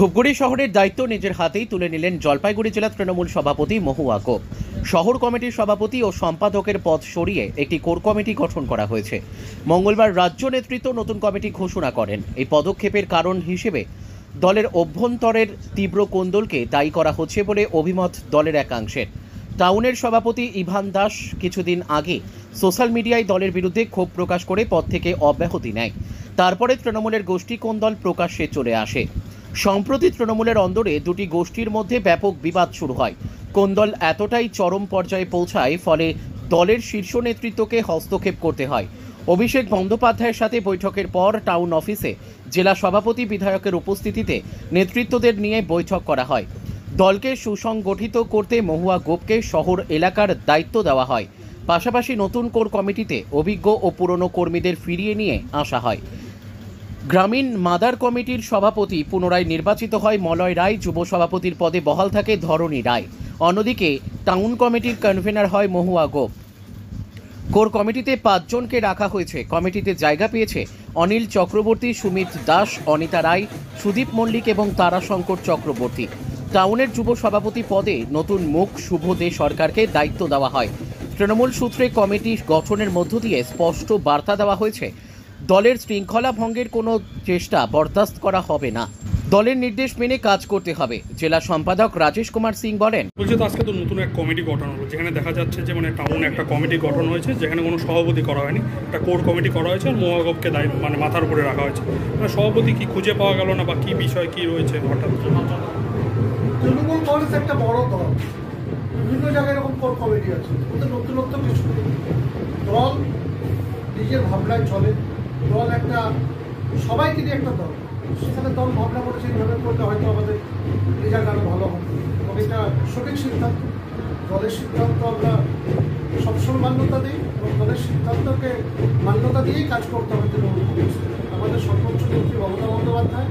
ধূপগুড়ি শহরের দায়িত্ব নিজের হাতেই তুলে নিলেন জলপাইগুড়ি জেলা তৃণমূল সভাপতি মহুয়া গোপ। শহর কমিটির সভাপতি ও সম্পাদকের পদ সরিয়ে একটি কোর কমিটি গঠন করা হয়েছে। মঙ্গলবার রাজ্য নেতৃত্ব নতুন কমিটি ঘোষণা করেন। এই পদক্ষেপের কারণ হিসেবে দলের অভ্যন্তরের তীব্র কোন্দলকে দায়ী করা হচ্ছে বলে অভিমত দলের একাংশের। টাউনের সভাপতি ইভান দাস কিছুদিন আগে সোশ্যাল মিডিয়ায় দলের বিরুদ্ধে ক্ষোভ প্রকাশ করে পদ থেকে অব্যাহতি নেয়। তারপরে তৃণমূলের গোষ্ঠী কোন্দল প্রকাশ্যে চলে আসে। সম্প্রতি তৃণমূলের অন্দরে দুটি গোষ্ঠীর মধ্যে ব্যাপক বিবাদ শুরু হয়। কোন্দল এতটাই চরম পর্যায়ে পৌঁছায়, ফলে দলের শীর্ষ নেতৃত্বকে হস্তক্ষেপ করতে হয়। অভিষেক বন্দ্যোপাধ্যায়ের সাথে বৈঠকের পর টাউন অফিসে জেলা সভাপতি বিধায়কের উপস্থিতিতে নেতৃত্বদের নিয়ে বৈঠক করা হয়। দলকে সুসংগঠিত করতে মহুয়া গোপকে শহর এলাকার দায়িত্ব দেওয়া হয়। পাশাপাশি নতুন কোর কমিটিতে অভিজ্ঞ ও পুরনো কর্মীদের ফিরিয়ে নিয়ে আসা হয়। গ্রামীণ মাদার কমিটির সভাপতি পুনরায় নির্বাচিত হয় মলয় রায়, যুব সভাপতির পদে বহাল থাকে ধরণী রায়। অন্যদিকে টাউন কমিটির কনভেনার হয় মহুয়া গোপ। কোর কমিটিতে 5 জনকে রাখা হয়েছে। কমিটিতে জায়গা পেয়েছে অনিল চক্রবর্তী, সুমিত দাস, অনিতা রায়, সুদীপ মল্লিক এবং তারাশঙ্কর চক্রবর্তী। টাউনের যুব সভাপতি পদে নতুন মুখ শুভ দে সরকারকে দায়িত্ব দেওয়া হয়। তৃণমূল সূত্রে কমিটি গঠনের মধ্য দিয়ে স্পষ্ট বার্তা দেওয়া হয়েছে, দলের শৃঙ্খলা ভঙ্গের কোনো চেষ্টা বরদাস্ত করা হবে না। দলের নির্দেশ মেনে কাজ করতে হবে। জেলা সম্পাদক রাজেশ কুমার সিং বলেন, বলছি তো আজকে তো নতুন এক কমিটি গঠন হলো, যেখানে দেখা যাচ্ছে যে টাউনে একটা কমিটি গঠন হয়েছে, যেখানে কোনো সভাপতি করা হয়নি, একটা কোর কমিটি করা হয়েছে আর মহুয়া গোপকে মাথার উপরে রাখা হয়েছে। সভাপতি কি খুঁজে পাওয়া গেল না, বা কি বিষয় কি রয়েছে হঠাৎ? তৃণমূল কংগ্রেস একটা বড় দল, বিভিন্ন জায়গায় এরকম কোর কমিটি আছে, ওদের নতুনত্ব কিছু দল নিজের ভাবনায় চলে। দল একটা সবাইকে নিয়ে একটা দল, সেখানে দল ভাবনা করেছে এইভাবে করলে হয়তো আমাদের রেজাল্ট আরও ভালো হবে। এবং এটা সঠিক সিদ্ধান্ত, দলের সিদ্ধান্ত আমরা সবসময় মান্যতা দিই এবং দলের সিদ্ধান্তকে মান্যতা দিয়েই কাজ করতে হবে। তৃণমূল কংগ্রেস আমাদের সর্বোচ্চ নেত্রী মমতা বন্দ্যোপাধ্যায়,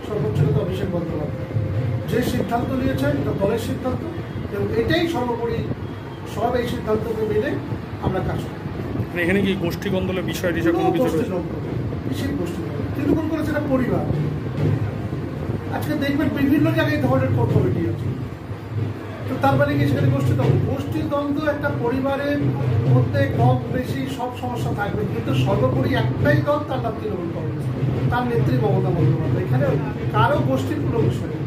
সর্বোচ্চ নেতা অভিষেক বন্দ্যোপাধ্যায় যে সিদ্ধান্ত নিয়েছেন এটা দলের সিদ্ধান্ত, এবং এটাই সর্বোপরি সব এই সিদ্ধান্তকে মেনে আমরা কাজ করি। এখানে কি গোষ্ঠী কন্দলের বিষয় কোনো কিছু গোষ্ঠী তৃণমূল করেছে একটা পরিবার। আজকে দেখবেন বিভিন্ন জায়গায় ধরনের কোর কমিটি আছে, তো তার মানে কি সেখানে গোষ্ঠীদ্বন্দ্ব একটা পরিবারের মধ্যে কম বেশি সব সমস্যা থাকবে, কিন্তু সর্বোপরি একটাই দল, তার নাম তৃণমূল কংগ্রেস, তার নেত্রী মমতা বন্দ্যোপাধ্যায়। এখানে কারো গোষ্ঠীর কোনো বিষয় নেই,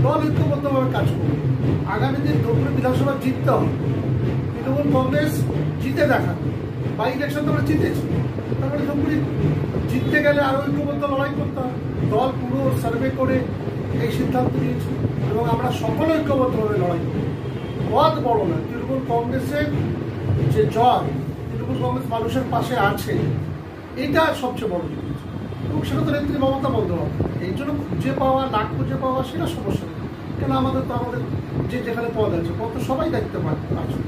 দল ঐক্যবদ্ধভাবে কাজ করবে। আগামী দিন ধূপগুড়ি বিধানসভা জিততে হবে, তৃণমূল কংগ্রেস জিতে দেখা, বাই ইলেকশন তো আমরা জিতেছি, তারপরে ধূপগুড়ি জিততে গেলে আরও ঐক্যবদ্ধ লড়াই করতে হবে। দল পুরো সার্ভে করে এই সিদ্ধান্ত নিয়েছে এবং আমরা সকল ঐক্যবদ্ধভাবে লড়াই করি। পদ বড় না, তৃণমূল কংগ্রেসের যে জয়, তৃণমূল কংগ্রেস মানুষের পাশে আছে, এটা সবচেয়ে বড় জিনিস, এবং সেটা তো নেত্রী মমতা বন্দ্যোপাধ্যায়। এই জন্য খুঁজে পাওয়া না খুঁজে পাওয়া সেটা সমস্যা নেই, কেন আমাদের যে যেখানে পদ আছে পদ তো সবাই দায়িত্ব আছে।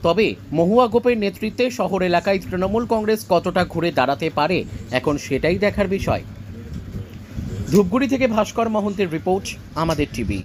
তবে মহুয়া গোপের নেতৃত্বে শহর এলাকায় তৃণমূল কংগ্রেস কতটা ঘুরে দাঁড়াতে পারে এখন সেটাই দেখার বিষয়। ধূপগুড়ি থেকে ভাস্কর মহন্তের রিপোর্ট, আমাদের টিভি।